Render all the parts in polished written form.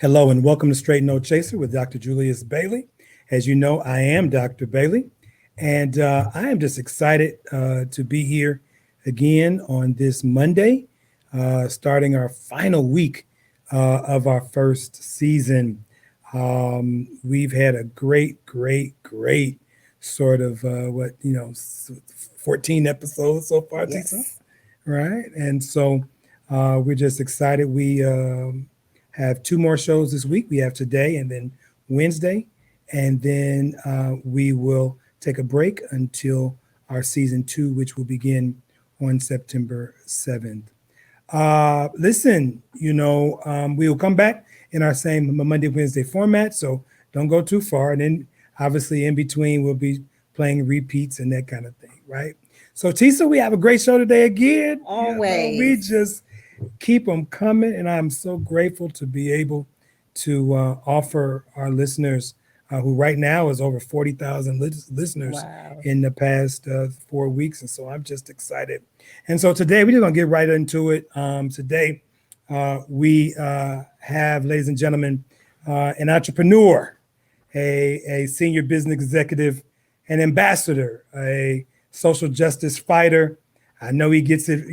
Hello and welcome to Straight No Chaser with Dr. Julius Bailey. As you know, I am Dr. Bailey, and I am just excited to be here again on this Monday, starting our final week of our first season. We've had a great sort of 14 episodes so far, Tisa, Yes. right? And so we're just excited. We have two more shows this week. We have today and then Wednesday, and then we will take a break until our season two, which will begin on September 7th. Listen, we will come back in our same Monday, Wednesday format, so don't go too far. And then obviously in between, we'll be playing repeats and that kind of thing, right? So, Tisa, we have a great show today again. We Always. just keep them coming. And I'm so grateful to be able to offer our listeners, who right now is over 40,000 listeners Wow. in the past 4 weeks. And so I'm just excited. And so today we're just going to get right into it. Today we have, ladies and gentlemen, an entrepreneur, a senior business executive, an ambassador, a social justice fighter. I know he gets it,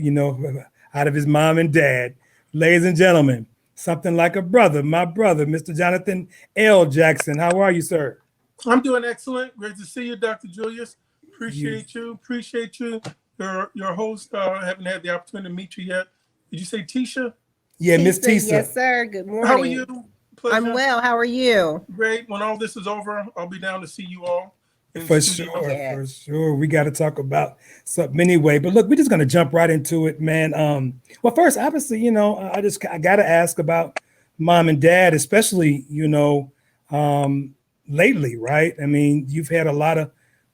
out of his mom and dad. Ladies and gentlemen, something like a brother, my brother, Mr. Johnathan L. Jackson. How are you, sir? I'm doing excellent. Great to see you, Dr. Julius. You, Appreciate you. Appreciate you. Your host. Haven't had the opportunity to meet you yet. Did you say Tisha? yeah, Miss Tisa, Tisa. yes, sir. Good How are you? morning. I'm Pleasure. well. How are you? Great. When all this is over, I'll be down to see you all in For the studio. sure, Yeah. for sure. We got to talk about something anyway. But look, we're just gonna jump right into it, man. Well, first, obviously, I gotta ask about mom and dad, especially, lately, right? I mean, you've had a lot of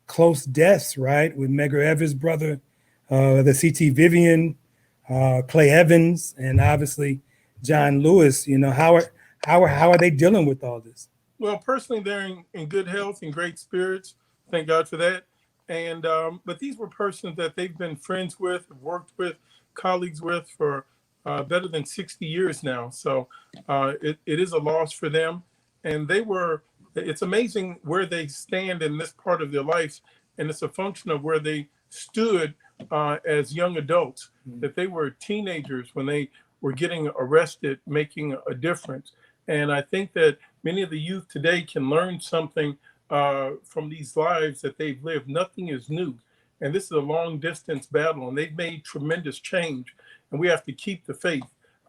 close deaths, right? With Medgar Evers' brother, the CT Vivian, Clay Evans, and obviously John Lewis. How are they dealing with all this? Well, personally, they're in good health and great spirits. Thank God for that. And but these were persons that they've been friends with, worked with, colleagues with for better than 60 years now. So it is a loss for them. And they were. It's amazing where they stand in this part of their life, and it's a function of where they stood as young adults. That they were teenagers when they were getting arrested, making a difference. And I think that many of the youth today can learn something from these lives that they've lived. Nothing is new. And this is a long distance battle, and they've made tremendous change. And we have to keep the faith.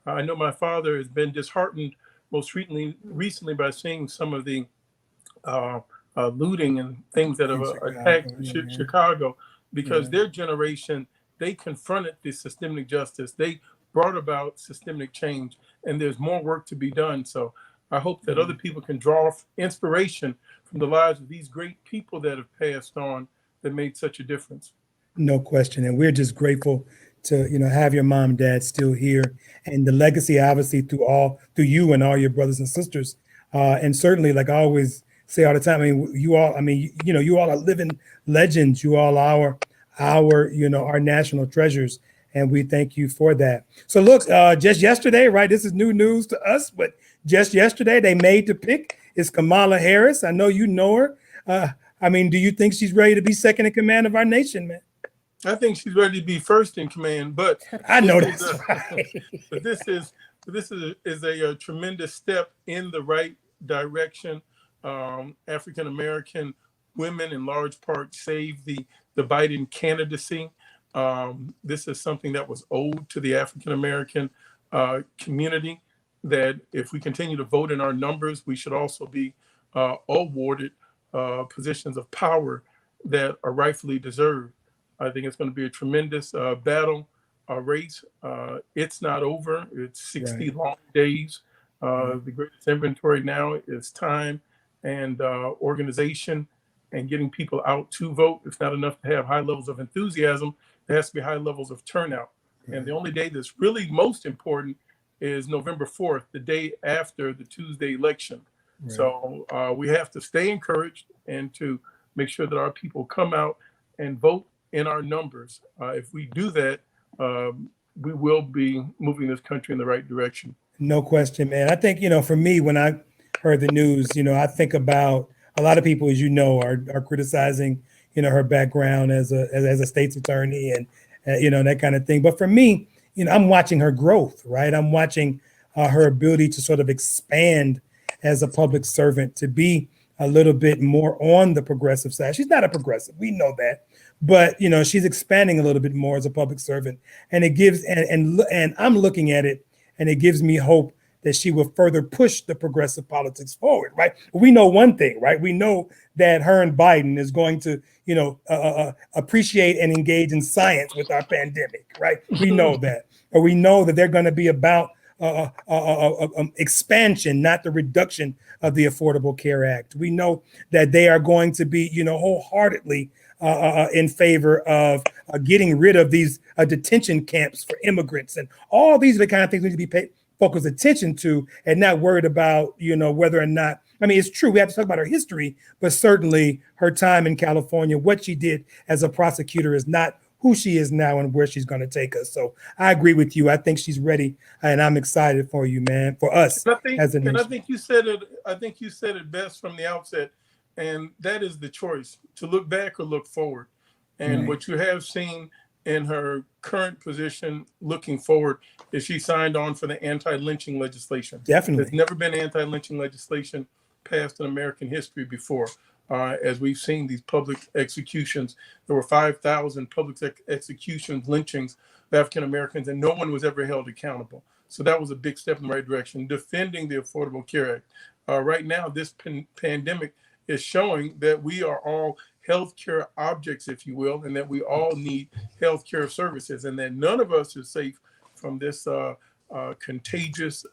I know my father has been disheartened most recently by seeing some of the looting and things that have In Chicago, attacked yeah. Chicago, because Yeah. their generation, they confronted the systemic justice. They brought about systemic change, and there's more work to be done. So I hope that other people can draw inspiration from the lives of these great people that have passed on that made such a difference. No question. And we're just grateful to, have your mom and dad still here, and the legacy obviously through you and all your brothers and sisters. And certainly, like I always say all the time, you all are living legends. You all are our national treasures. And we thank you for that. So look, just yesterday, right? This is new news to us, but just yesterday they made the pick. It's Kamala Harris. I know you know her. Do you think she's ready to be second in command of our nation, man? I think she's ready to be first in command, but I know this that's is right. but this is a tremendous step in the right direction. African American women, in large part, saved the Biden candidacy. This is something that was owed to the African American community. That if we continue to vote in our numbers, we should also be awarded positions of power that are rightfully deserved. I think it's going to be a tremendous battle, race. It's not over. It's 60 Right. long days. The greatest inventory now is time and organization and getting people out to vote. It's not enough to have high levels of enthusiasm. There has to be high levels of turnout. And the only day that's really most important is November 4th, the day after the Tuesday election. Right. So we have to stay encouraged and to make sure that our people come out and vote in our numbers. If we do that, we will be moving this country in the right direction. No question, man. I think, for me, when I heard the news, I think about a lot of people, as you know, are criticizing, her background as a state's attorney and, that kind of thing. But for me, I'm watching her growth, right? I'm watching her ability to sort of expand as a public servant, to be a little bit more on the progressive side. She's not a progressive, we know that, but she's expanding a little bit more as a public servant, and it gives and I'm looking at it, and it gives me hope that she will further push the progressive politics forward, right? We know one thing, right? We know that her and Biden is going to, appreciate and engage in science with our pandemic, right? We know that. Or we know that they're going to be about expansion, not the reduction of the Affordable Care Act. We know that they are going to be, wholeheartedly in favor of getting rid of these detention camps for immigrants, and all these are the kind of things we need to be focused attention to, and not worried about, whether or not. I mean, it's true we have to talk about her history, but certainly her time in California, what she did as a prosecutor, is not who she is now and where she's going to take us. So I agree with you. I think she's ready, and I'm excited for you, man, for us as a nation. I think you said it. I think you said it best from the outset, and that is the choice: to look back or look forward. And Right. what you have seen in her current position, looking forward, is she signed on for the anti-lynching legislation. Definitely. There's never been anti-lynching legislation passed in American history before. As we've seen these public executions, there were 5,000 public executions, lynchings of African Americans, and no one was ever held accountable. So that was a big step in the right direction. Defending the Affordable Care Act. Right now, this pandemic is showing that we are all healthcare objects, if you will, and that we all need healthcare services, and that none of us is safe from this contagious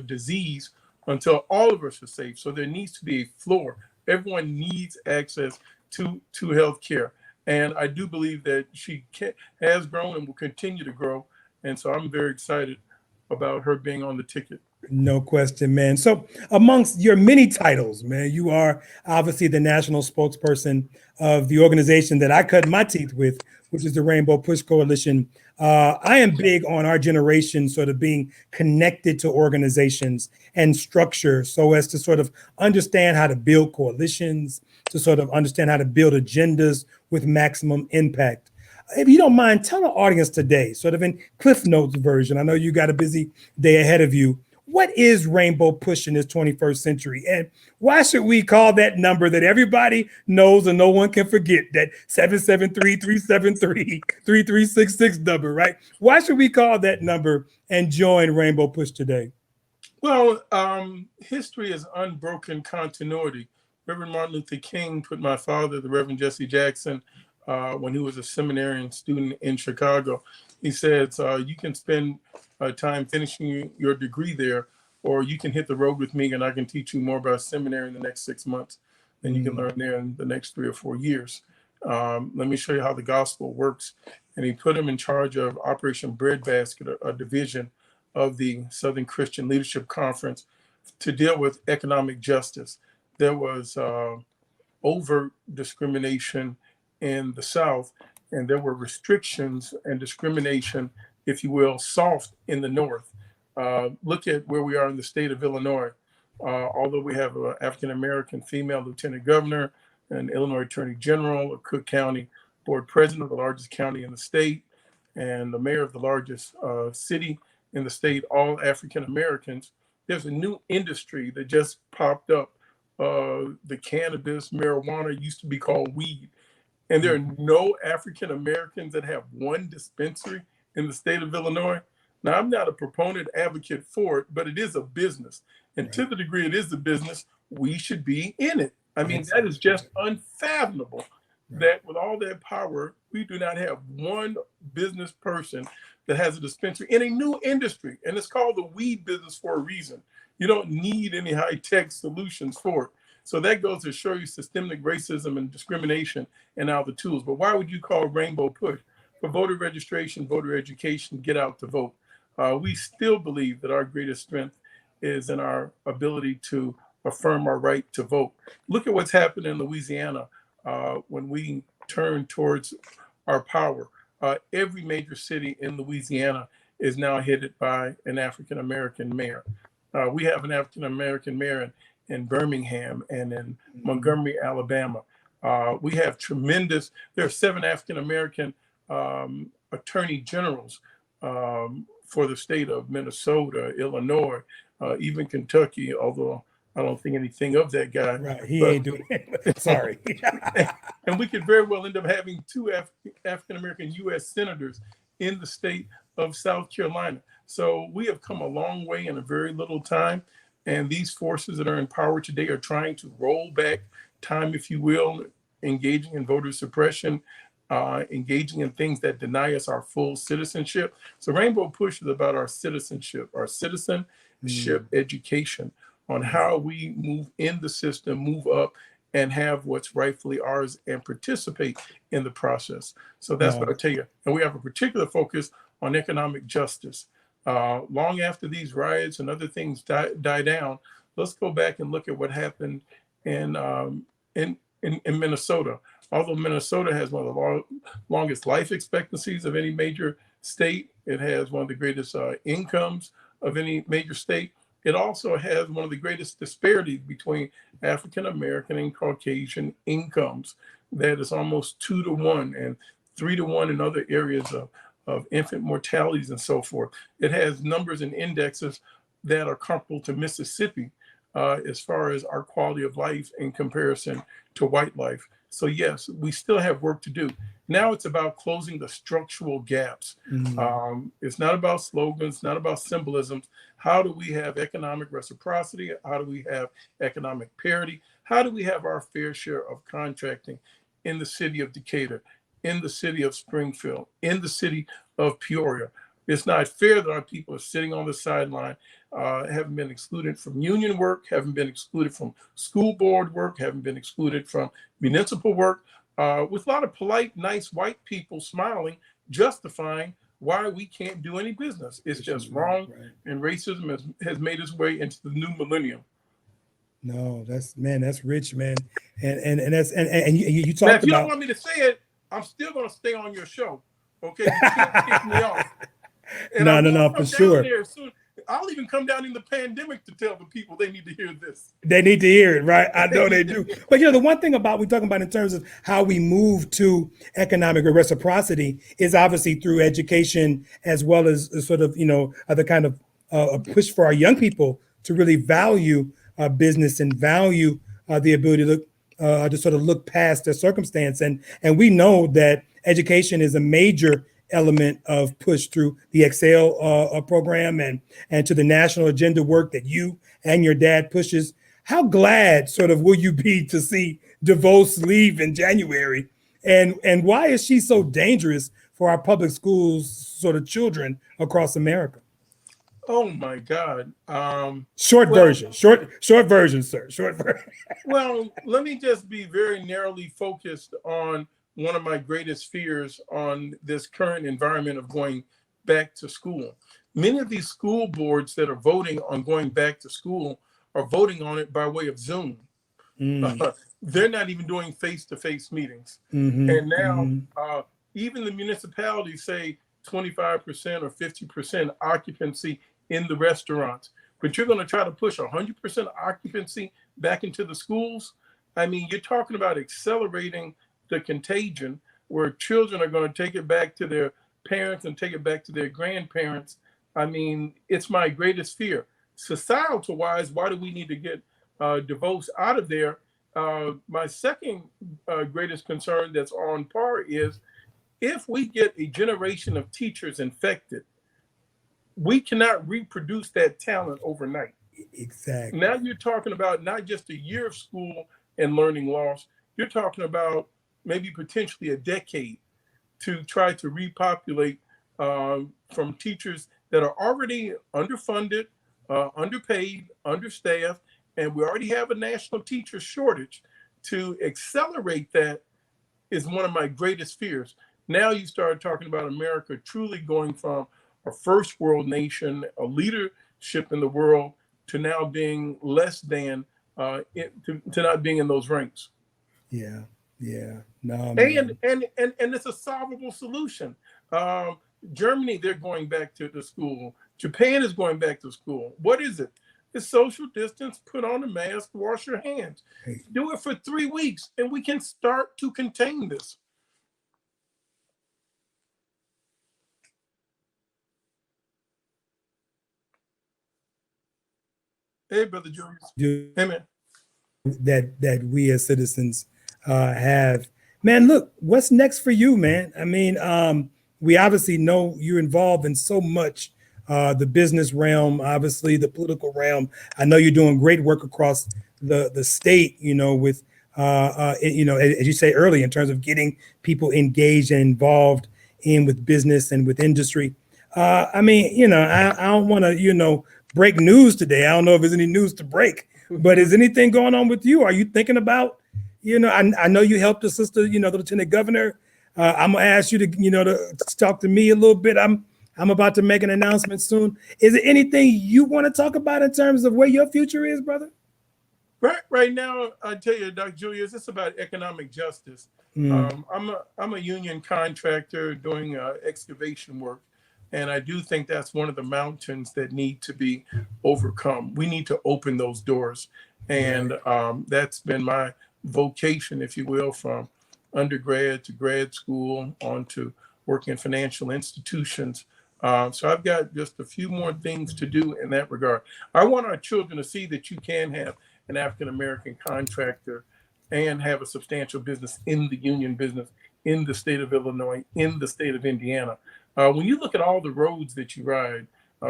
disease until all of us are safe. So there needs to be a floor. Everyone needs access to health care. And I do believe that she has grown and will continue to grow. And so I'm very excited about her being on the ticket. No question, man. So, amongst your many titles, man, you are obviously the national spokesperson of the organization that I cut my teeth with, which is the Rainbow Push Coalition. I am big on our generation sort of being connected to organizations and structure, so as to sort of understand how to build coalitions, to sort of understand how to build agendas with maximum impact. If you don't mind, tell the audience today, sort of in Cliff Notes version. I know you got a busy day ahead of you. What is Rainbow Push in this 21st century? And why should we call that number that everybody knows and no one can forget, that 773-373-3366 number, right? Why should we call that number and join Rainbow Push today? Well, history is unbroken continuity. Reverend Martin Luther King put my father, the Reverend Jesse Jackson, when he was a seminarian student in Chicago, he said, you can spend time finishing your degree there, or you can hit the road with me and I can teach you more about seminary in the next 6 months than you can learn there in the next 3 or 4 years. Let me show you how the gospel works. And he put him in charge of Operation Breadbasket, a division of the Southern Christian Leadership Conference, to deal with economic justice. There was overt discrimination in the South, and there were restrictions and discrimination, if you will, soft in the North. Look at where we are in the state of Illinois. Although we have an African-American female lieutenant governor, an Illinois attorney general, a Cook County board president of the largest county in the state, and the mayor of the largest city in the state, all African-Americans, there's a new industry that just popped up. The cannabis, marijuana used to be called weed. And there are no African Americans that have one dispensary in the state of Illinois. Now, I'm not a proponent advocate for it, but it is a business. And Right. to the degree it is a business, we should be in it. I mean, that is just unfathomable that with all that power, we do not have one business person that has a dispensary in a new industry. And it's called the weed business for a reason. You don't need any high-tech solutions for it. So that goes to show you systemic racism and discrimination and now the tools. But why would you call Rainbow Push? For voter registration, voter education, get out to vote. We still believe that our greatest strength is in our ability to affirm our right to vote. Look at what's happened in Louisiana when we turn towards our power. Every major city in Louisiana is now headed by an African-American mayor. We have an African-American mayor in Birmingham and in Montgomery, Alabama. We have there are 7 African-American attorney generals for the state of Minnesota, Illinois, even Kentucky, although I don't think anything of that guy. Right, he ain't doing it. Sorry. And we could very well end up having 2 African-American U.S. senators in the state of South Carolina. So we have come a long way in a very little time. And these forces that are in power today are trying to roll back time, if you will, engaging in voter suppression, engaging in things that deny us our full citizenship. So Rainbow Push is about our citizenship education on how we move in the system, move up, and have what's rightfully ours and participate in the process. So that's what I tell you. And we have a particular focus on economic justice. Long after these riots and other things die down, let's go back and look at what happened in Minnesota. Although Minnesota has one of the longest life expectancies of any major state, it has one of the greatest incomes of any major state. It also has one of the greatest disparities between African American and Caucasian incomes. That is almost 2 to 1 and 3 to 1 in other areas of infant mortalities and so forth. It has numbers and indexes that are comparable to Mississippi as far as our quality of life in comparison to white life. So yes, we still have work to do. Now it's about closing the structural gaps. It's not about slogans, not about symbolisms. How do we have economic reciprocity? How do we have economic parity? How do we have our fair share of contracting in the city of Decatur, in the city of Springfield, in the city of Peoria? It's not fair that our people are sitting on the sideline, haven't been excluded from union work, haven't been excluded from school board work, haven't been excluded from municipal work, with a lot of polite, nice white people smiling, justifying why we can't do any business. It's just wrong, right. And racism has made its way into the new millennium. No, that's rich, man. And that's you talked now, if you about. don't want me to say it, I'm still going to stay on your show. Okay, you can't kick me off. And no, for sure. I'll even come down in the pandemic to tell the people they need to hear this. They need to hear it, right? I know they do. But the one thing we're talking about in terms of how we move to economic reciprocity is obviously through education, as well as sort of other kind of a push for our young people to really value business and value the ability to sort of look past their circumstance. And we know that education is a major element of push through the Excel program and to the national agenda work that you and your dad pushes. How glad sort of will you be to see DeVos leave in January? And why is she so dangerous for our public schools sort of children across America? Oh my God. Short version, sir. Short version. Well, let me just be very narrowly focused on one of my greatest fears on this current environment of going back to school. Many of these school boards that are voting on going back to school are voting on it by way of Zoom. They're not even doing face-to-face meetings. And now even the municipalities say 25% or 50% occupancy in the restaurants, but you're going to try to push 100% occupancy back into the schools. I mean, you're talking about accelerating the contagion where children are going to take it back to their parents and take it back to their grandparents. I mean, it's my greatest fear. Societal wise, why do we need to get DeVos out of there? My second greatest concern that's on par is if we get a generation of teachers infected, we cannot reproduce that talent overnight. Exactly. Now you're talking about not just a year of school and learning loss, you're talking about maybe potentially a decade to try to repopulate from teachers that are already underfunded, underpaid, understaffed, and we already have a national teacher shortage. To accelerate that is one of my greatest fears. Now you start talking about America truly going from a first world nation, a leadership in the world, to now being less than, to not being in those ranks. Yeah. No, and it's a solvable solution. Germany, they're going back to the school. Japan is going back to school. What is it? It's social distance, put on a mask, wash your hands. Do it for 3 weeks, and we can start to contain this. Hey, Brother Julius. Hey, man. That we as citizens have. Man, look, what's next for you, man? I mean, we obviously know you're involved in so much, the business realm, obviously the political realm. I know you're doing great work across the state, with as you say earlier, in terms of getting people engaged and involved in with business and with industry. I mean, I don't want to, break news today. I don't know if there's any news to break, but is anything going on with you? Are you thinking about, I know you helped the sister, the lieutenant governor. I'm gonna ask you to, to talk to me a little bit. I'm about to make an announcement soon. Is there anything you want to talk about in terms of where your future is, brother? Right now, I tell you, Dr. Julius, it's about economic justice. I'm a union contractor doing excavation work, and I do think that's one of the mountains that need to be overcome. We need to open those doors, and that's been my vocation, if you will, from undergrad to grad school on to working in financial institutions. So I've got just a few more things to do in that regard. I want our children to see that you can have an African-American contractor and have a substantial business in the union business in the state of Illinois, in the state of Indiana. When you look at all the roads that you ride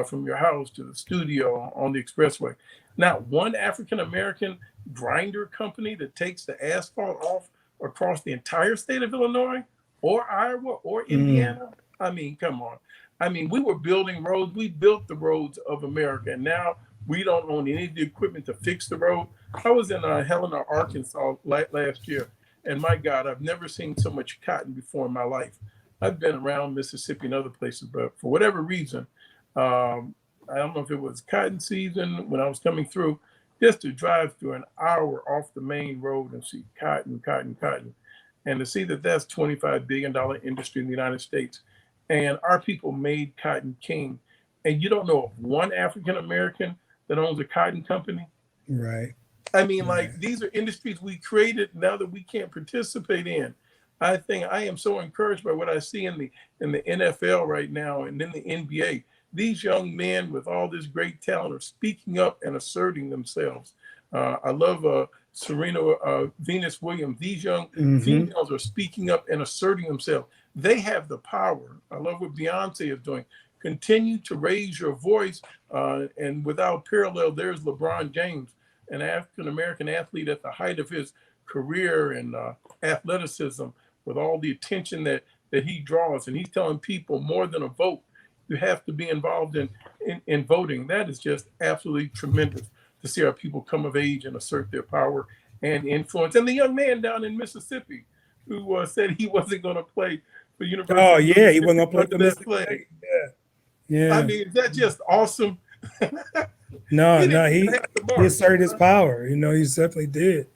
from your house to the studio on the expressway, not one African-American grinder company that takes the asphalt off across the entire state of Illinois or Iowa or Indiana. I mean, come on. I mean, we were building roads. We built the roads of America, and now we don't own any of the equipment to fix the road. I was in Helena, Arkansas last year, and my God, I've never seen so much cotton before in my life. I've been around Mississippi and other places, but for whatever reason, I don't know if it was cotton season when I was coming through, just to drive through an hour off the main road and see cotton, and to see that that's $25 billion industry in the United States. And our people made cotton king. And you don't know of one African-American that owns a cotton company. Right. I mean, these are industries we created now that we can't participate in. I think I am so encouraged by what I see in the NFL right now and in the NBA. These young men with all this great talent are speaking up and asserting themselves. I love Serena Venus Williams. These young females are speaking up and asserting themselves. They have the power. I love what Beyonce is doing. Continue to raise your voice. And without parallel, there's LeBron James, an African-American athlete at the height of his career and athleticism, with all the attention that he draws. And he's telling people more than a vote. You have to be involved in voting. That is just absolutely tremendous to see our people come of age and assert their power and influence. And the young man down in Mississippi who said he wasn't going to play for University. Oh, yeah, he wasn't going to play the flag. Yeah. I mean, is that just awesome? No, he asserted his power. He definitely did.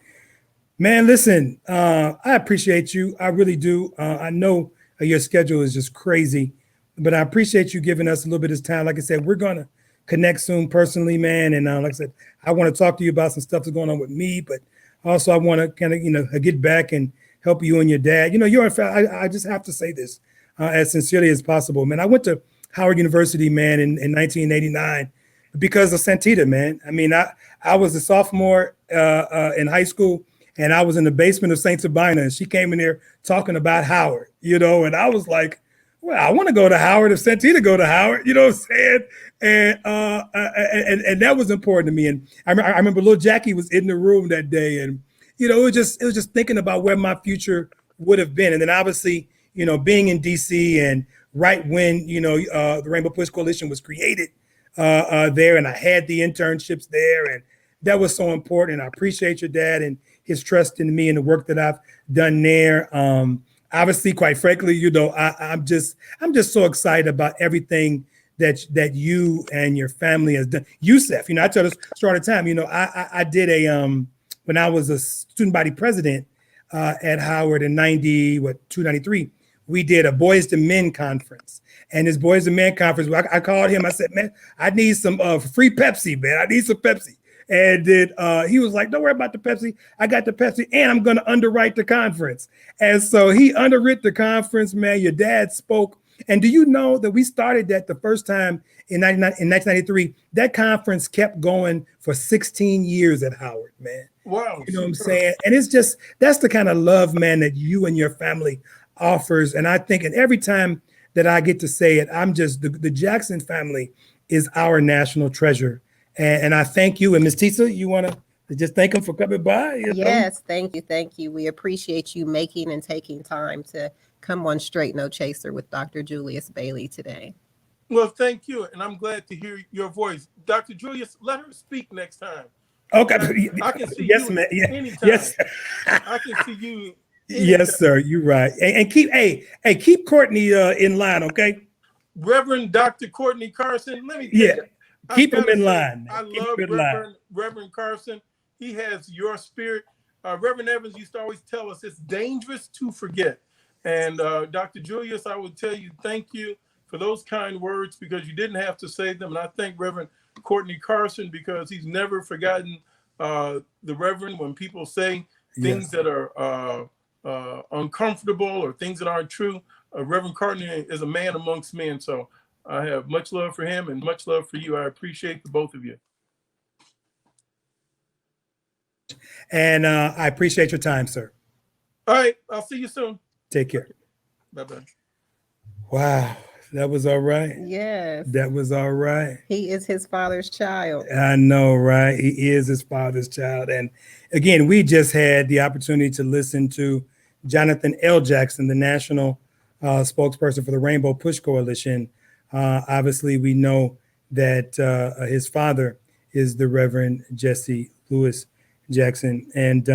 Man, listen, I appreciate you. I really do. I know your schedule is just crazy, but I appreciate you giving us a little bit of time. Like I said, we're going to connect soon personally, man. And like I said, I want to talk to you about some stuff that's going on with me, but also I want to kind of, get back and help you and your dad. You're in fact, I just have to say this as sincerely as possible, man. I went to Howard University, man, in 1989 because of Santita, man. I mean, I was a sophomore in high school, and I was in the basement of St. Sabina, and she came in there talking about Howard, and I was like, well, I want to go to Howard if Santita go to Howard, you know what I'm saying? And that was important to me. And I remember little Jackie was in the room that day, and it was just thinking about where my future would have been. And then obviously, being in DC and right when the Rainbow Push Coalition was created there, and I had the internships there, and that was so important. I appreciate your dad and his trust in me and the work that I've done there. Obviously, quite frankly, I'm just so excited about everything that you and your family has done. Yusef, I tell this story all the time. I did when I was a student body president at Howard in 293, we did a Boys to Men conference. And this Boys to Men conference, I called him. I said, man, I need some free Pepsi, man. I need some Pepsi. And then he was like, don't worry about the Pepsi. I got the Pepsi and I'm going to underwrite the conference. And so he underwrote the conference, man. Your dad spoke. And do you know that we started that the first time in 1993? That conference kept going for 16 years at Howard, man. Wow. You know what I'm saying? And it's just, that's the kind of love, man, that you and your family offers. And I think, and every time that I get to say it, I'm just, the Jackson family is our national treasure. And I thank you. And Ms. Tisa, you want to just thank them for coming by? Yes, thank you. Thank you. We appreciate you making and taking time to come on Straight No Chaser with Dr. Julius Bailey today. Well, thank you. And I'm glad to hear your voice. Dr. Julius, let her speak next time. Okay. I can see yes, you man. anytime. Yes. I can see you anytime. Yes, sir. You're right. And keep Courtney in line, okay? Reverend Dr. Courtney Carson, let me tell you. Keep him in line. I love Reverend Carson. He has your spirit. Reverend Evans used to always tell us it's dangerous to forget. And Dr. Julius, I would tell you thank you for those kind words because you didn't have to say them. And I thank Reverend Courtney Carson because he's never forgotten the Reverend when people say things that are uncomfortable or things that aren't true. Reverend Courtney is a man amongst men. So I have much love for him and much love for you. I appreciate the both of you. And I appreciate your time, sir. All right. I'll see you soon. Take care. Bye-bye. Wow. That was all right. Yes. That was all right. He is his father's child. I know, right? He is his father's child. And again, we just had the opportunity to listen to Johnathan L. Jackson, the national spokesperson for the Rainbow Push Coalition. Obviously, we know that his father is the Reverend Jesse Lewis Jackson. And,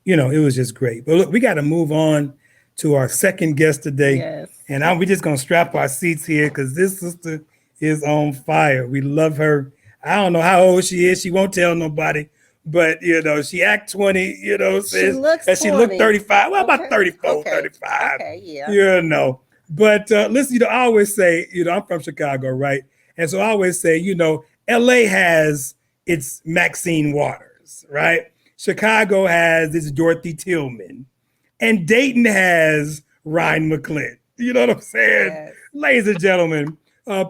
it was just great. But look, we got to move on to our second guest today. Yes. And we're just going to strap our seats here because this sister is on fire. We love her. I don't know how old she is. She won't tell nobody. But, she act 20, She looks 20. She looked 35. Well, about 34, 35. Okay, yeah. But listen, I always say, I'm from Chicago, right? And so I always say, LA has its Maxine Waters, right? Chicago has its Dorothy Tillman. And Dayton has Rhine McLin. You know what I'm saying? Yes. Ladies and gentlemen,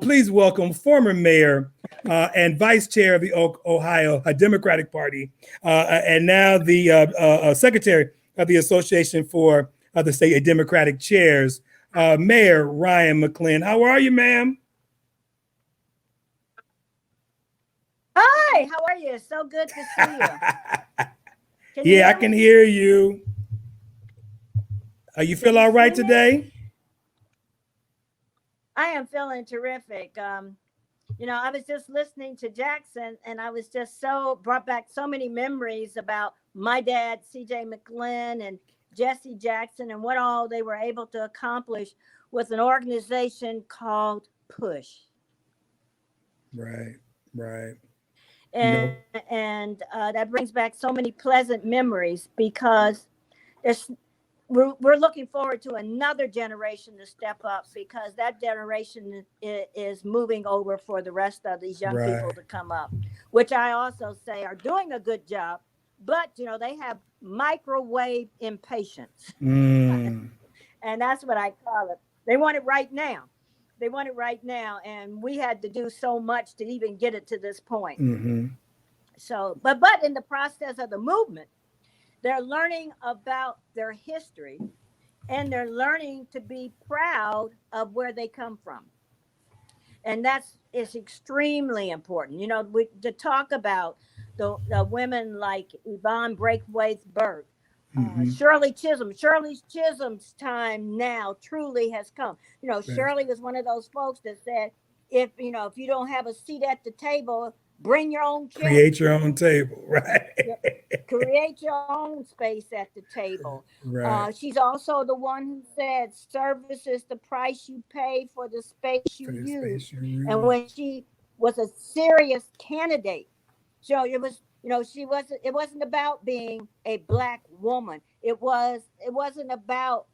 please welcome former mayor and vice chair of the Ohio Democratic Party, and now the secretary of the Association for the State Democratic Chairs, Mayor Rhine McLin. How are you, ma'am? Hi, how are you? So good to see you. Yeah, I can hear you. You feel all right today? I am feeling terrific. I was just listening to Jackson and I was just brought back so many memories about my dad, CJ McLin, and Jesse Jackson and what all they were able to accomplish with an organization called Push. Right. And that brings back so many pleasant memories because we're looking forward to another generation to step up because that generation is moving over for the rest of these young people to come up, which I also say are doing a good job, but they have microwave impatience. And that's what I call it. They want it right now. And we had to do so much to even get it to this point. Mm-hmm. So, but in the process of the movement, they're learning about their history and they're learning to be proud of where they come from. And is extremly important. To talk about the women like Yvonne Braithwaite Burke, Shirley Chisholm. Shirley Chisholm's time now truly has come. Shirley was one of those folks that said, if you don't have a seat at the table, bring your own chair. Create your own table, right? Create your own space at the table. Right. She's also the one who said service is the price you pay for the space you use. And when she was a serious candidate, so it was, it wasn't about being a Black woman. It wasn't about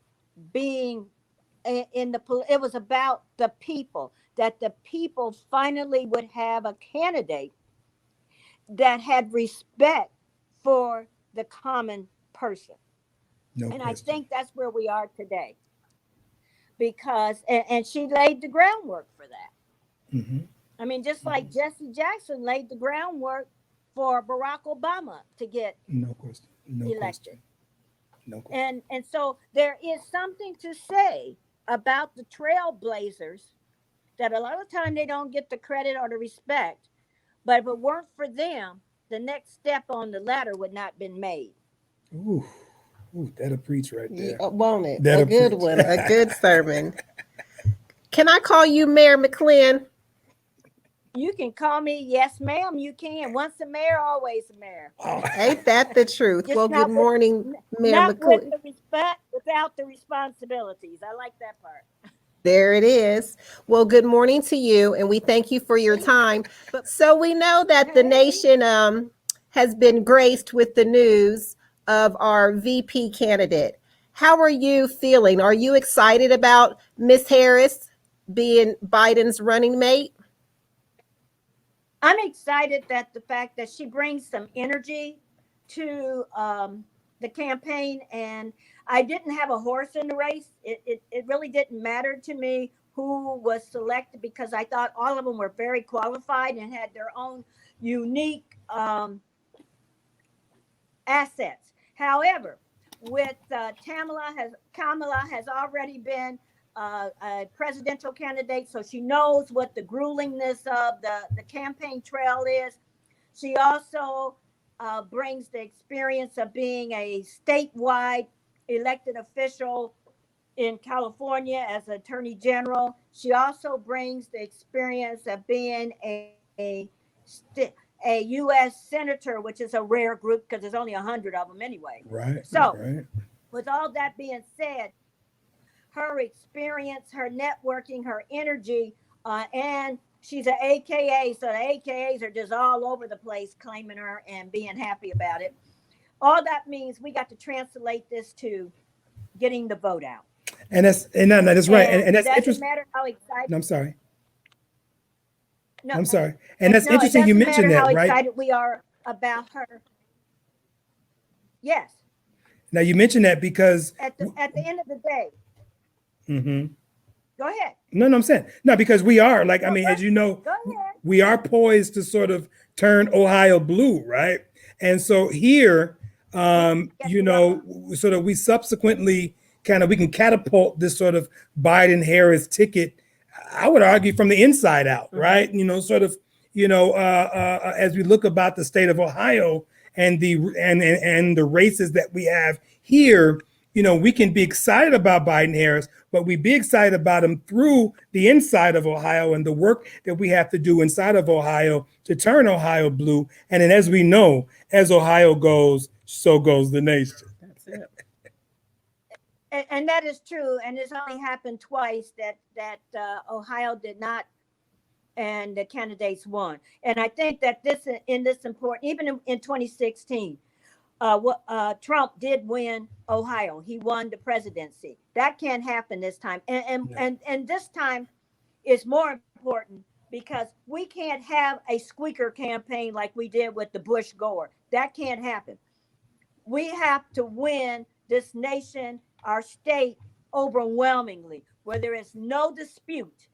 being it was about the people, that the people finally would have a candidate that had respect for the common person. No And I question. think that's where we are today, because and she laid the groundwork for that. Hmm. I mean, just like Jesse Jackson laid the groundwork for Barack Obama to get No question. No elected. question. No question. And so there is something to say about the trailblazers, that a lot of time they don't get the credit or the respect, but if it weren't for them, the next step on the ladder would not been made. Ooh, ooh, that'll preach right there. Won't it? A That'll good preach. one, a good sermon. Can I call you Mayor McLin? You can call me, yes, ma'am, you can. Once a mayor, always a mayor. Ain't that the truth? Just Well, good not with, morning, Mayor not with McLin. the respect, without the responsibilities. I like that part. There it is. Well, good morning to you, and we thank you for your time. But so we know that the Hey. nation has been graced with the news of our VP candidate. How are you feeling? Are you excited about Miss Harris being Biden's running mate? I'm excited that the fact that she brings some energy to the campaign, and I didn't have a horse in the race. It really didn't matter to me who was selected, because I thought all of them were very qualified and had their own unique assets. However, with Kamala has already been a presidential candidate, so she knows what the gruelingness of the campaign trail is. She also brings the experience of being a statewide elected official in California as Attorney General. She also brings the experience of being a U.S. senator, which is a rare group because there's only 100 of them anyway. Right. So, Right. with all that being said, her experience, her networking, her energy, and she's an AKA, so the AKAs are just all over the place claiming her and being happy about it. All that means we got to translate this to getting the vote out. And that's right. And it that's doesn't interesting. matter how excited. I'm sorry. No, I'm sorry. And that's no, it interesting you doesn't mentioned matter how that, right? excited we are about her. Yes. Now you mentioned that because At the end of the day. Mhm. Go ahead. No, I'm saying no, because we are like, I mean, as you know, Go ahead. we are poised to sort of turn Ohio blue, right? And so here, you know, sort of we subsequently we can catapult this sort of Biden Harris ticket, I would argue, from the inside out, right? You know, sort of, you know, as we look about the state of Ohio and the races that we have here, you know, we can be excited about Biden Harris, but we be excited about him through the inside of Ohio and the work that we have to do inside of Ohio to turn Ohio blue. And then, as we know, as Ohio goes, so goes the nation. That's it. And that is true. And it's only happened twice that Ohio did not, and the candidates won. And I think that this important, even in 2016. Trump did win Ohio. He won the presidency. That can't happen this time. And this time is more important because we can't have a squeaker campaign like we did with the Bush Gore. That can't happen. We have to win this nation, our state, overwhelmingly, where there is no dispute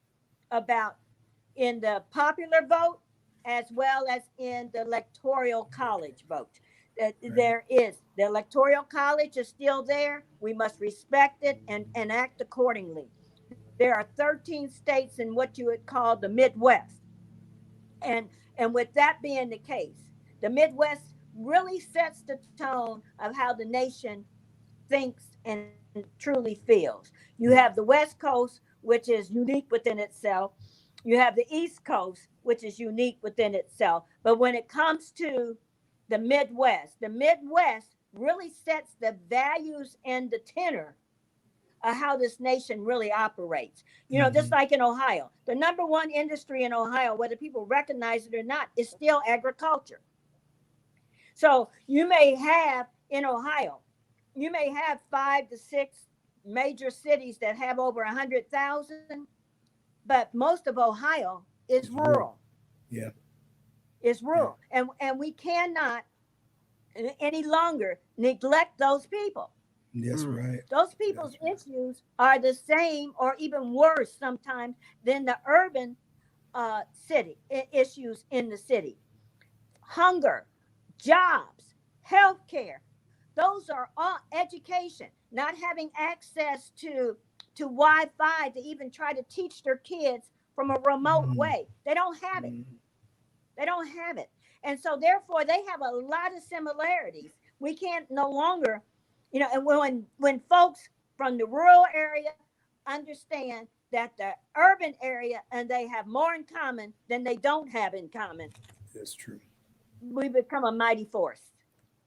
about in the popular vote as well as in the electoral college vote. There is the electoral college is still there. We must respect it and act accordingly. There are 13 states in what you would call the Midwest. And with that being the case, the Midwest really sets the tone of how the nation thinks and truly feels. You have the West Coast, which is unique within itself. You have the East Coast, which is unique within itself. But when it comes to the Midwest really sets the values and the tenor of how this nation really operates. You know, just like in Ohio, the number one industry in Ohio, whether people recognize it or not, is still agriculture. So you may have in Ohio, you may have 5 to 6 major cities that have over 100,000, but most of Ohio is rural. Yeah. It's rural. And we cannot any longer neglect those people. That's right. Those people's issues are the same or even worse sometimes than the urban city issues in the city. Hunger, jobs, healthcare, those are all education, not having access to Wi-Fi to even try to teach their kids from a remote way. They don't have it. They don't have it. And so therefore they have a lot of similarities. We can't no longer, and when folks from the rural area understand that the urban area and they have more in common than they don't have in common, That's true. we become a mighty force.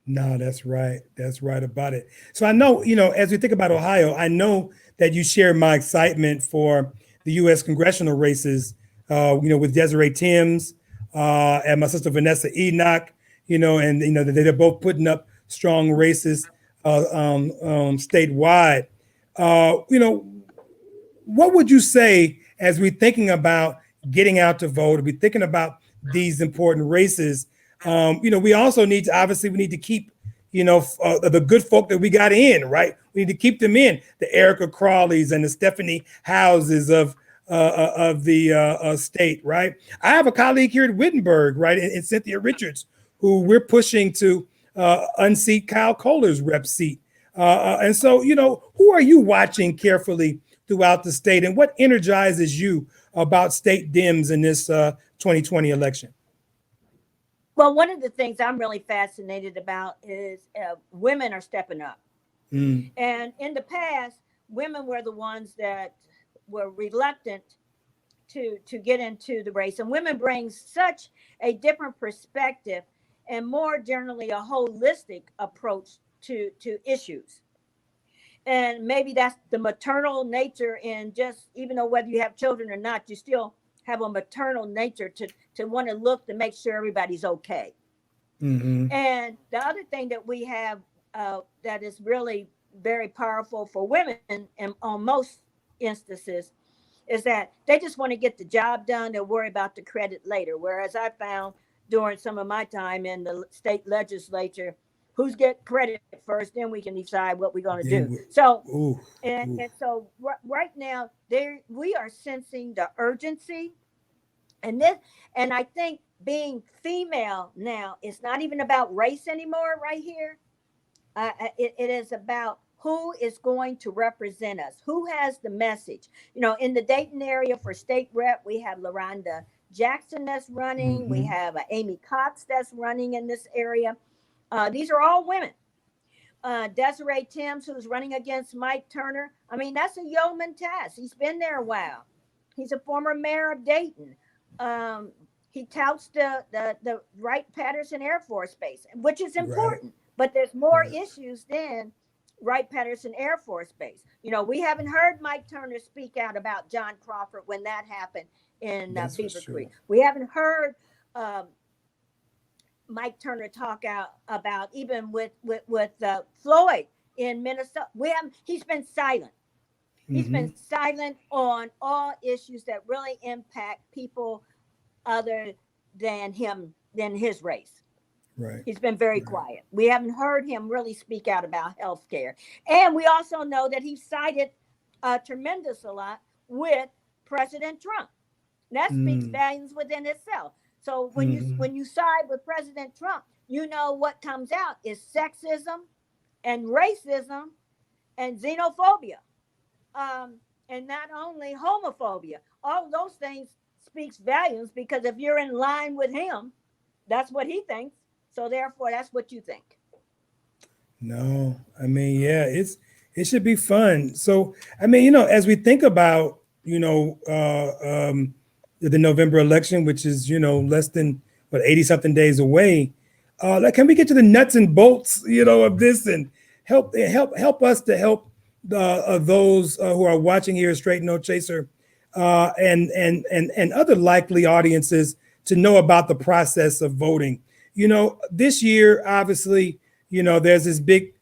No, that's right. That's right about it. So I know, as we think about Ohio, I know that you share my excitement for the U.S. congressional races, with Desiree Timms and my sister Vanessa Enoch, and, they're both putting up strong races statewide. What would you say as we're thinking about getting out to vote, we're thinking about these important races? We also need to keep, the good folk that we got in, right? We need to keep them in, the Erica Crawleys and the Stephanie Houses of the state, right? I have a colleague here at Wittenberg, right, and Cynthia Richards, who we're pushing to unseat Kyle Kohler's rep seat. And so, who are you watching carefully throughout the state, and what energizes you about state Dems in this 2020 election? Well, one of the things I'm really fascinated about is women are stepping up. And in the past, women were the ones that were reluctant to get into the race. And women bring such a different perspective and more generally a holistic approach to issues. And maybe that's the maternal nature in just, even though whether you have children or not, you still have a maternal nature to want to look to make sure everybody's okay. And the other thing that we have that is really very powerful for women and on most instances is that they just want to get the job done. They'll worry about the credit later. Whereas I found during some of my time in the state legislature, who's get credit first, then we can decide what we're going to do. So, and so right now we are sensing the urgency, and I think being female now is not even about race anymore. Right here, it is about who is going to represent us, who has the message. In the Dayton area for state rep, we have LaRonda Jackson that's running. We have Amy Cox that's running in this area. These are all women. Desiree Timms, who's running against Mike Turner. I mean, that's a yeoman task. He's been there a while. He's a former mayor of Dayton. He touts the Wright-Patterson Air Force Base, which is important. But there's more issues than Wright-Patterson Air Force Base. We haven't heard Mike Turner speak out about John Crawford when that happened in Beaver Creek. We haven't heard Mike Turner talk out about even with Floyd in Minnesota. He's been silent. He's been silent on all issues that really impact people other than him, than his race. Right. He's been very quiet. We haven't heard him really speak out about health care. And we also know that he sided a lot with President Trump. That speaks volumes within itself. So when you side with President Trump, what comes out is sexism and racism and xenophobia. And not only homophobia. All of those things speaks volumes, because if you're in line with him, that's what he thinks. So therefore, that's what you think. No, I mean, yeah, it should be fun. So, I mean, as we think about, the November election, which is, less than 80 something days away, can we get to the nuts and bolts, of this, and help us to help those who are watching here at Straight No Chaser and other likely audiences to know about the process of voting. This year, obviously, there's this big,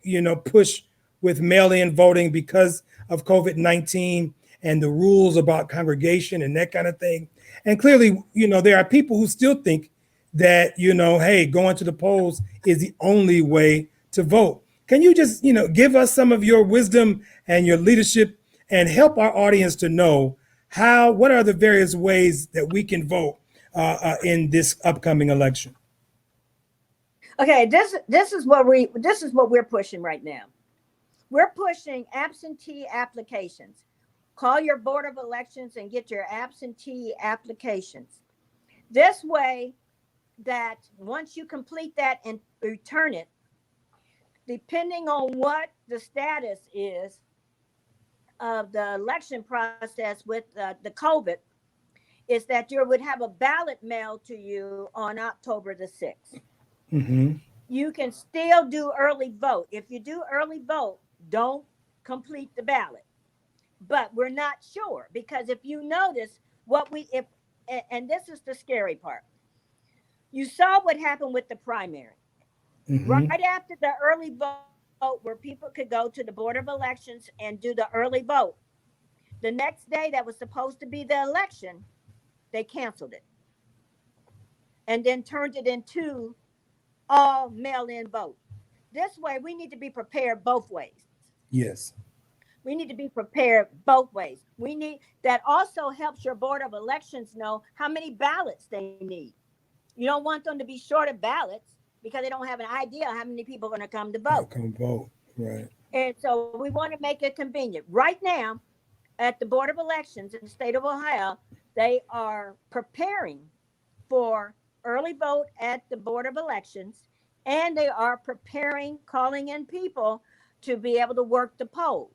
push with mail-in voting because of COVID-19 and the rules about congregation and that kind of thing. And clearly, there are people who still think that, hey, going to the polls is the only way to vote. Can you just, give us some of your wisdom and your leadership and help our audience to know what are the various ways that we can vote in this upcoming election? Okay, this is what we're pushing right now. We're pushing absentee applications. Call your Board of Elections and get your absentee applications. This way, that once you complete that and return it, depending on what the status is of the election process with the COVID, is that you would have a ballot mailed to you on October the 6th. Mm-hmm. You can still do early vote. If you do early vote, don't complete the ballot. But we're not sure, because if you notice and this is the scary part, you saw what happened with the primary. Mm-hmm. Right after the early vote, where people could go to the Board of Elections and do the early vote, the next day that was supposed to be the election, they canceled it and then turned it into all mail-in vote. This way, we need to be prepared both ways. Yes. We need to be prepared both ways. That also helps your Board of Elections know how many ballots they need. You don't want them to be short of ballots because they don't have an idea how many people are going to come to vote. Come vote, right. And so we want to make it convenient. Right now, at the Board of Elections in the state of Ohio, they are preparing for early vote at the Board of Elections, and they are calling in people to be able to work the polls.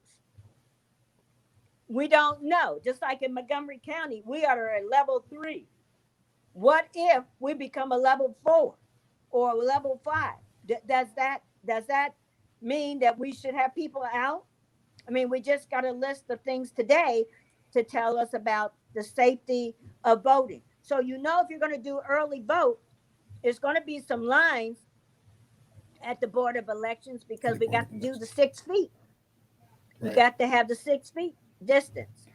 We don't know. Just like in Montgomery County, we are at level 3. What if we become a level 4 or a level 5? Does that mean that we should have people out? I mean, we just got a list of things today to tell us about the safety of voting. So, if you're going to do early vote, it's going to be some lines at the Board of Elections because we got to do the 6 feet. We got to have the 6 feet distance.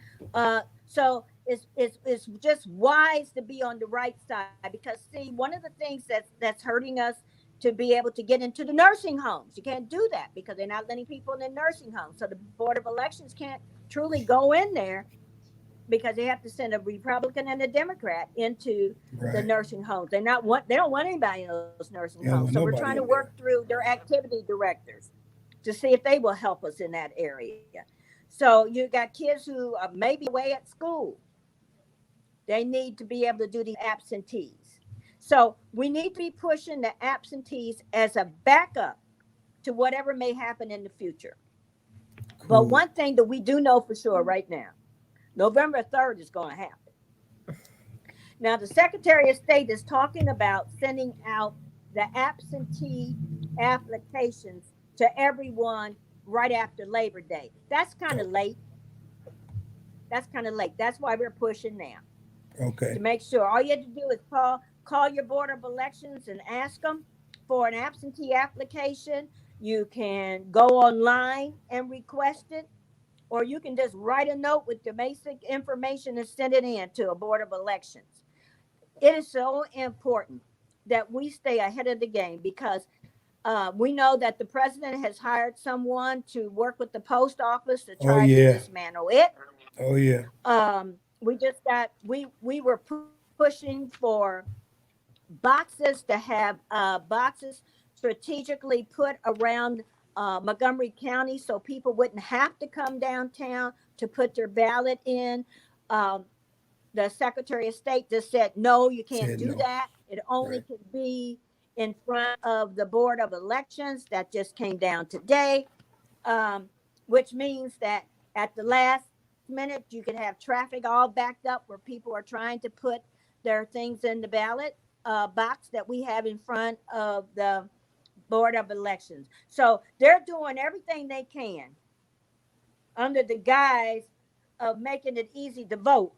So it's just wise to be on the right side, because see, one of the things that's hurting us to be able to get into the nursing homes, you can't do that because they're not letting people in the nursing homes. So the Board of Elections can't truly go in there because they have to send a Republican and a Democrat into the nursing homes. They don't want anybody in those nursing homes. So we're trying to work through their activity directors to see if they will help us in that area. So you got kids who are maybe away at school. They need to be able to do the absentees. So we need to be pushing the absentees as a backup to whatever may happen in the future. Cool. But one thing that we do know for sure right now, November 3rd is going to happen. Now, the Secretary of State is talking about sending out the absentee applications to everyone right after Labor Day. That's kind of late. That's why we're pushing now. Okay. To make sure. All you have to do is call your Board of Elections and ask them for an absentee application. You can go online and request it, or you can just write a note with the basic information and send it in to a Board of Elections. It is so important that we stay ahead of the game, because we know that the president has hired someone to work with the post office to try to dismantle it. Oh, yeah. We were pushing for boxes to have boxes strategically put around Montgomery County so people wouldn't have to come downtown to put their ballot in. The Secretary of State just said, no, you can't do that. It only can be in front of the Board of Elections. That just came down today, which means that at the last minute, you could have traffic all backed up where people are trying to put their things in the ballot box that we have in front of the Board of Elections. So they're doing everything they can under the guise of making it easy to vote,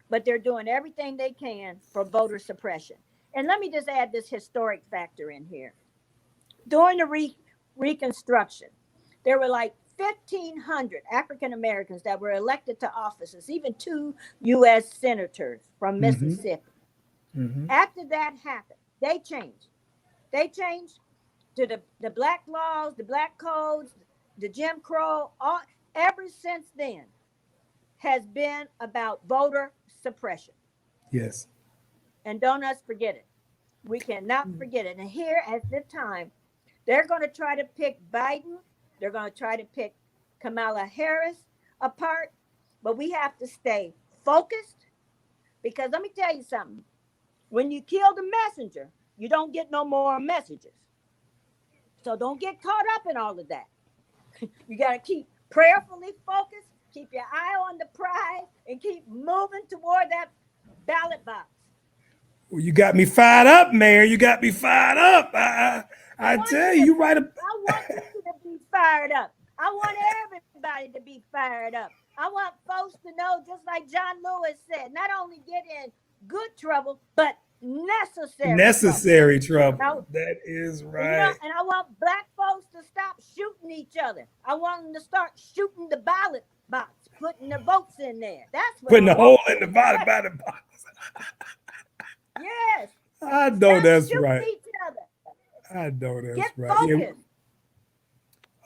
but they're doing everything they can for voter suppression. And let me just add this historic factor in here. During the Reconstruction, there were like 1,500 African Americans that were elected to offices, even 2 U.S. senators from Mississippi. After that happened, they changed. They changed to the black laws, the black codes, the Jim Crow. Ever since then has been about voter suppression. Yes. And don't us forget it. We cannot forget it. And here at this time, they're going to try to pick Biden. They're going to try to pick Kamala Harris apart. But we have to stay focused, because let me tell you something. When you kill the messenger, you don't get no more messages. So don't get caught up in all of that. You got to keep prayerfully focused, keep your eye on the prize, and keep moving toward that ballot box. Well, you got me fired up, Mayor. You got me fired up. I tell you, you're right. I want you to be fired up. I want everybody to be fired up. I want folks to know, just like John Lewis said, not only get in good trouble, but necessary trouble. Now, that is right. You know, and I want black folks to stop shooting each other. I want them to start shooting the ballot box, putting their votes in there. That's what putting a hole in the ballot box. Yes. I know that's shooting right. Each other. I know that's Get right. focused. Yeah.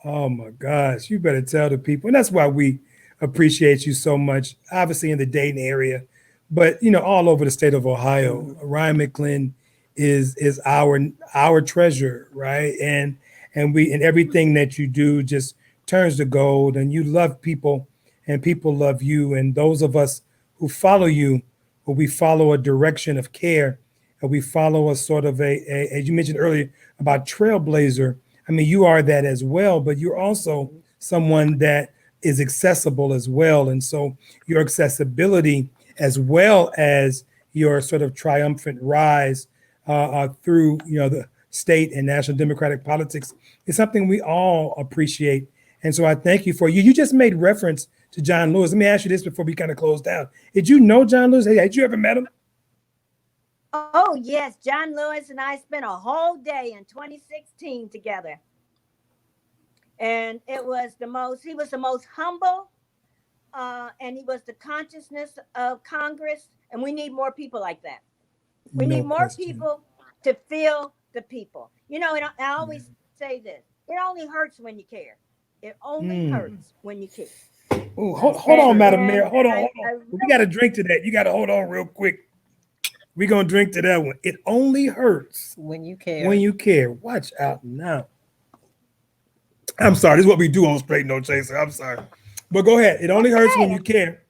Oh my gosh, you better tell the people. And that's why we appreciate you so much, obviously in the Dayton area, but all over the state of Ohio. Rhine McLin is our treasure, right? And everything that you do just turns to gold, and you love people and people love you. And those of us who follow you, well, we follow a direction of care, and we follow a sort of as you mentioned earlier about trailblazer. I mean, you are that as well, but you're also someone that is accessible as well. And so your accessibility, as well as your sort of triumphant rise through the state and national Democratic politics, is something we all appreciate. And so I thank you for you. You just made reference to John Lewis. Let me ask you this before we kind of close down. Did you know John Lewis? Hey, had you ever met him? Oh, yes. John Lewis and I spent a whole day in 2016 together. And he was the most humble, and he was the consciousness of Congress. And we need more people like that. We need more people to feel the people. And I always say this, it only hurts when you care. It only hurts when you care. Oh, hold on, Madam Mayor. Hold on. We got to drink to that. You got to hold on real quick. We're going to drink to that one. It only hurts when you care. When you care. Watch out now. I'm sorry. This is what we do on Straight No Chaser. I'm sorry. But go ahead. It only hurts when you care.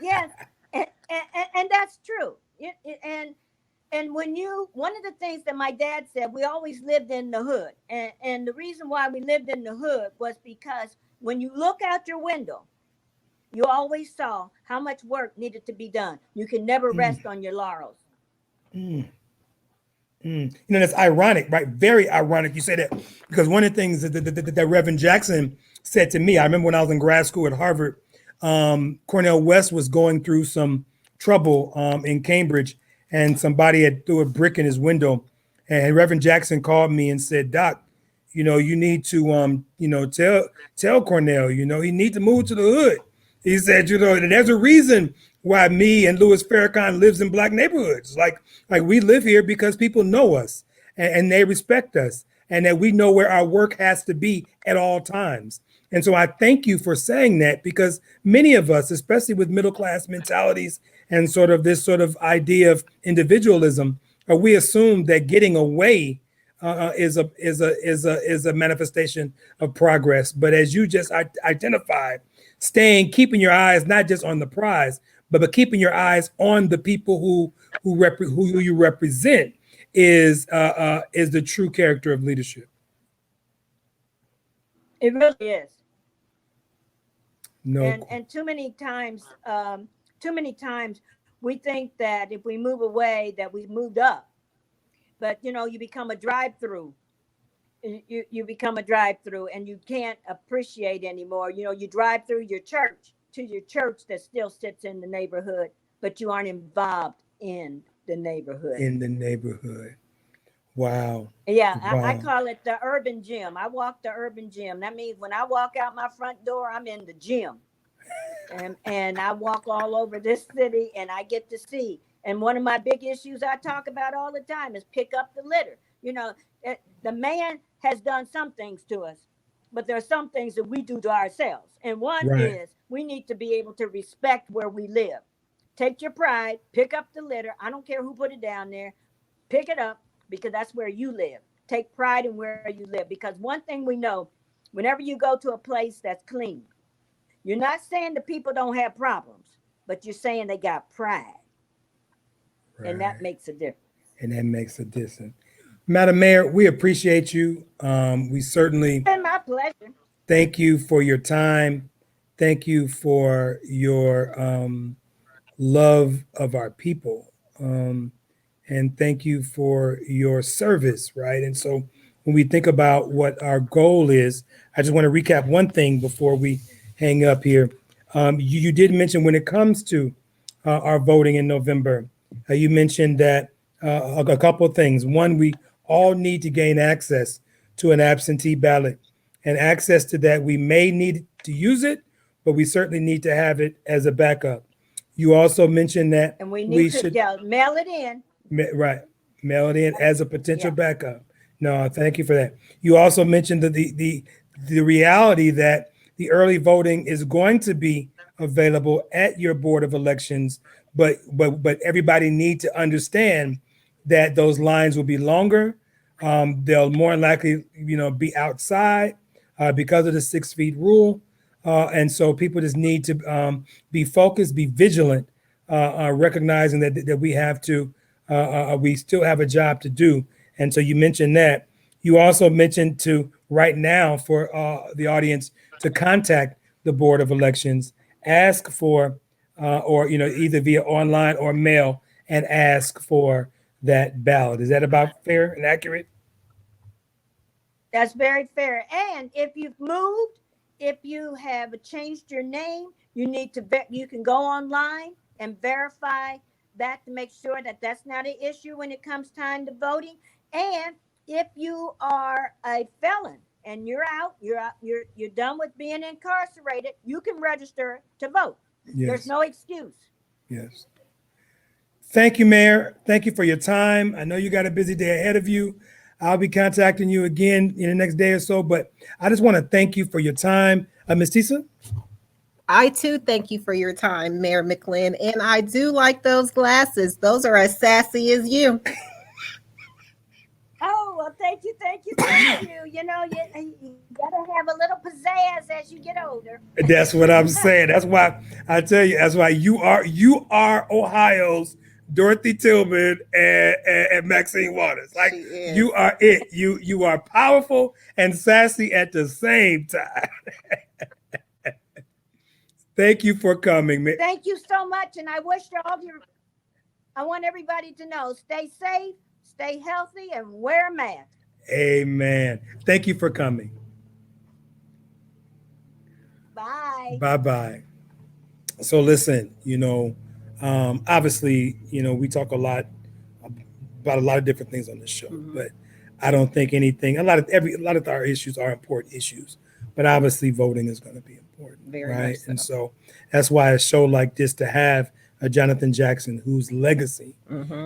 Yes. And that's true. And one of the things that my dad said, we always lived in the hood. And the reason why we lived in the hood was because when you look out your window, you always saw how much work needed to be done. You can never rest on your laurels. That's ironic, right? Very ironic you say that, because one of the things that Reverend Jackson said to me, I remember when I was in grad school at Harvard, Cornel West was going through some trouble in Cambridge, and somebody had threw a brick in his window, and Reverend Jackson called me and said, "Doc, you need to tell Cornel, he needs to move to the hood." He said, and there's a reason why me and Louis Farrakhan lives in Black neighborhoods. Like we live here because people know us and they respect us, and that we know where our work has to be at all times. And so I thank you for saying that, because many of us, especially with middle class mentalities and sort of this sort of idea of individualism, we assume that getting away is a manifestation of progress. But as you just identified, keeping your eyes not just on the prize, but keeping your eyes on the people who you represent is the true character of leadership. It really is. No. And too many times we think that if we move away, that we've moved up. But you become a drive-through. You become a drive-through, and you can't appreciate anymore. You drive through your church to your church that still sits in the neighborhood, but you aren't involved in the neighborhood. Wow. Yeah, I Wow. call it the urban gym. I walk the urban gym. That means when I walk out my front door, I'm in the gym. And I walk all over this city and I get to see. And one of my big issues I talk about all the time is pick up the litter. You know, the man has done some things to us, but there are some things that we do to ourselves. And one Right. is we need to be able to respect where we live. Take your pride, pick up the litter. I don't care who put it down there. Pick it up because that's where you live. Take pride in where you live because one thing we know, whenever you go to a place that's clean, you're not saying the people don't have problems, but you're saying they got pride. And that Right. makes a difference. And that makes a difference. Madam Mayor, we appreciate you. We certainly It's been my pleasure. thank you for your time. Thank you for your love of our people. And thank you for your service, right? And so when we think about what our goal is, I just want to recap one thing before we hang up here. You did mention when it comes to our voting in November, you mentioned that a couple of things. One, we all need to gain access to an absentee ballot. And access to that, we may need to use it, but we certainly need to have it as a backup. You also mentioned that And we we need to should mail it in. Right. Mail it in as a potential Yeah. backup. No, thank you for that. You also mentioned the reality that the early voting is going to be available at your board of elections, but everybody need to understand that those lines will be longer. They'll more likely, be outside because of the 6 feet rule. And so people just need to be focused, be vigilant, recognizing that we have to we still have a job to do. And so you mentioned that. You also mentioned to right now for the audience to contact the Board of Elections, ask for, or either via online or mail, and ask for that ballot. Is that about fair and accurate? That's very fair. And if you've moved, if you have changed your name, you need to you can go online and verify that to make sure that that's not an issue when it comes time to voting. And if you are a felon and you're done with being incarcerated, you can register to vote. There's Yes. no excuse. Yes. Thank you, Mayor. Thank you for your time. I know you got a busy day ahead of you. I'll be contacting you again in the next day or so, but I just want to thank you for your time. Ms. Tisa? I too thank you for your time, Mayor McLin. And I do like those glasses. Those are as sassy as you. Oh, well, thank you, thank you, thank you. You gotta have a little pizzazz as you get older. That's what I'm saying. That's why I tell you, that's why you are Ohio's Dorothy Tillman and Maxine Waters. Like She is. you are it. You are powerful and sassy at the same time. Thank you for coming. Thank you so much. And I want everybody to know, stay safe, stay healthy, and wear a mask. Amen. Thank you for coming. Bye. Bye-bye. So listen, obviously, we talk a lot about a lot of different things on this show, but I don't think a lot of our issues are important issues, but obviously voting is going to be important, Very right? much so. And so that's why a show like this to have a Johnathan Jackson whose legacy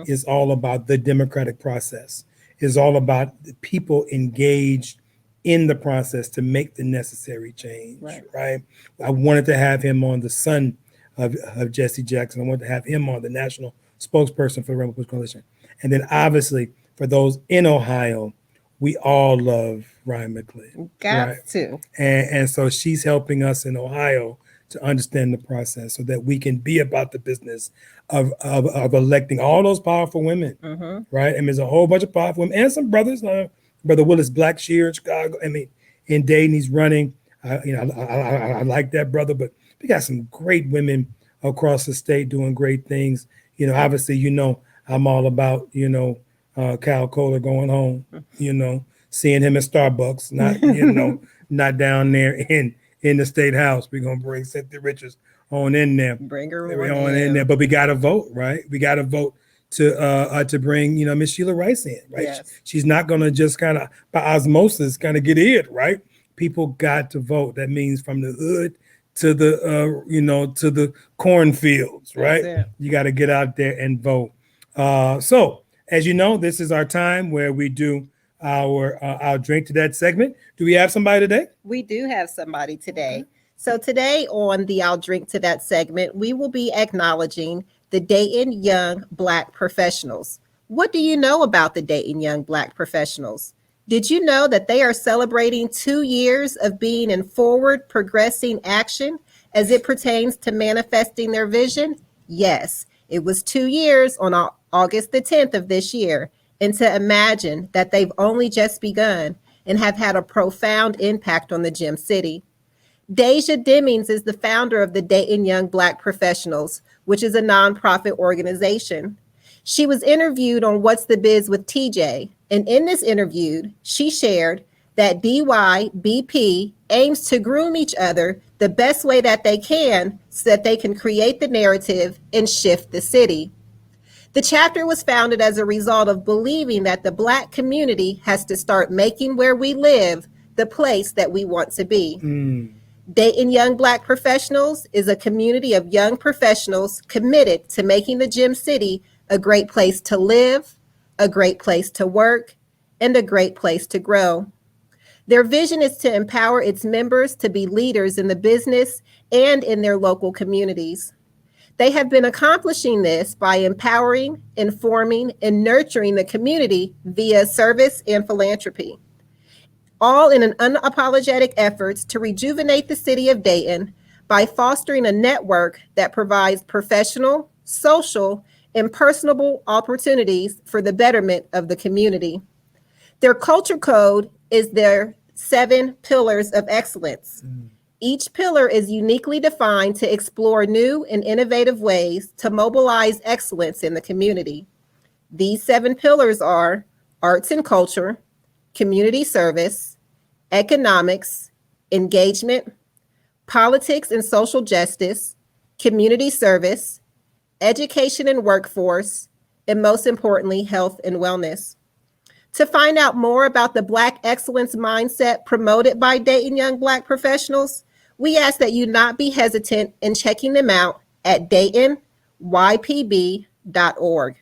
is all about the democratic process, is all about the people engaged in the process to make the necessary change, right? I wanted to have him on, the son of Jesse Jackson. I wanted to have him on, the national spokesperson for the Republican Coalition. And then obviously for those in Ohio, we all love Rhine McLin. Got to. And so she's helping us in Ohio to understand the process so that we can be about the business of electing all those powerful women, right? And there's a whole bunch of powerful women and some brothers. Brother Willis Blackshear in Chicago. I mean, in Dayton, he's running. I like that brother, but we got some great women across the state doing great things. Obviously, I'm all about, Cal Kohler going home, seeing him at Starbucks, not down there in the state house. We're going to bring Cynthia Richards on in there. Bring her on in there. But we got to vote, right? We got to vote to bring Miss Sheila Rice in, right? Yes. She's not going to just kind of by osmosis kind of get in, right? People got to vote. That means from the hood to the to the cornfields, right? That's it. You got to get out there and vote. So as you know, this is our time where we do our drink to that segment. Do we have somebody today? We do have somebody today. So today on the I'll Drink to That segment, we will be acknowledging the Dayton Young Black Professionals. What do you know about the Dayton Young Black Professionals? Did you know that they are celebrating 2 years of being in forward progressing action as it pertains to manifesting their vision? Yes, it was 2 years on August the 10th of this year. And to imagine that they've only just begun and have had a profound impact on the Gem City. Deja Demings is the founder of the Dayton Young Black Professionals, which is a nonprofit organization. She was interviewed on What's the Biz with TJ, and in this interview, she shared that DYBP aims to groom each other the best way that they can so that they can create the narrative and shift the city. The chapter was founded as a result of believing that the Black community has to start making where we live the place that we want to be. Dayton Young Black Professionals is a community of young professionals committed to making the Gem City a great place to live, a great place to work, and a great place to grow. Their vision is to empower its members to be leaders in the business and in their local communities. They have been accomplishing this by empowering, informing, and nurturing the community via service and philanthropy, all in an unapologetic efforts to rejuvenate the city of Dayton by fostering a network that provides professional, social, and personable opportunities for the betterment of the community. Their culture code is their 7 pillars of excellence. Each pillar is uniquely defined to explore new and innovative ways to mobilize excellence in the community. These 7 pillars are arts and culture, community service, economics, engagement, politics and social justice, community service, education and workforce, and most importantly, health and wellness. To find out more about the Black excellence mindset promoted by Dayton Young Black Professionals, we ask that you not be hesitant in checking them out at DaytonYPB.org.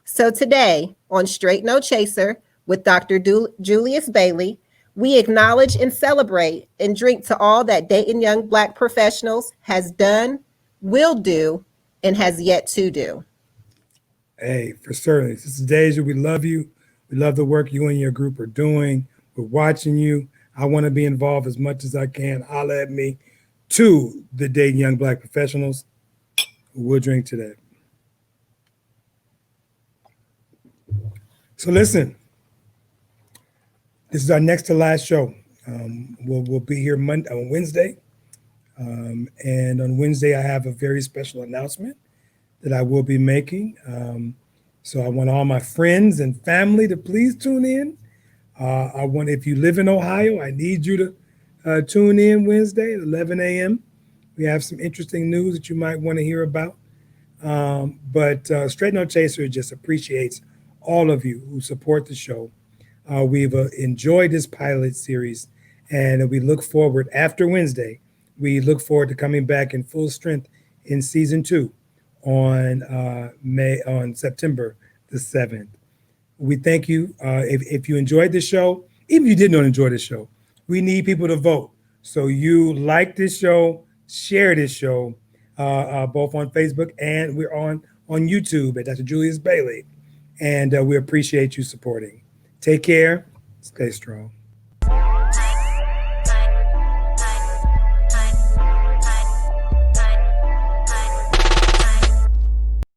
So today on Straight No Chaser with Dr. Julius Bailey, we acknowledge and celebrate and drink to all that Dayton Young Black Professionals has done, will do, and has yet to do. Hey, for certain. Sister Deja, we love you. We love the work you and your group are doing. We're watching you. I want to be involved as much as I can. Holla at me to the Dayton Young Black Professionals. We'll drink to that. So listen, this is our next to last show. We'll be here on Wednesday. And on Wednesday, I have a very special announcement that I will be making. So I want all my friends and family to please tune in. If you live in Ohio, I need you to tune in Wednesday at 11 a.m. We have some interesting news that you might want to hear about. But Straight No Chaser just appreciates all of you who support the show. We've enjoyed this pilot series, and we look forward, after Wednesday, we look forward to coming back in full strength in season 2 on September the 7th. We thank you. If you enjoyed the show, even if you did not enjoy the show, we need people to vote. So you like this show, share this show, both on Facebook and we're on YouTube at Dr. Julius Bailey. And we appreciate you supporting. Take care. Stay strong.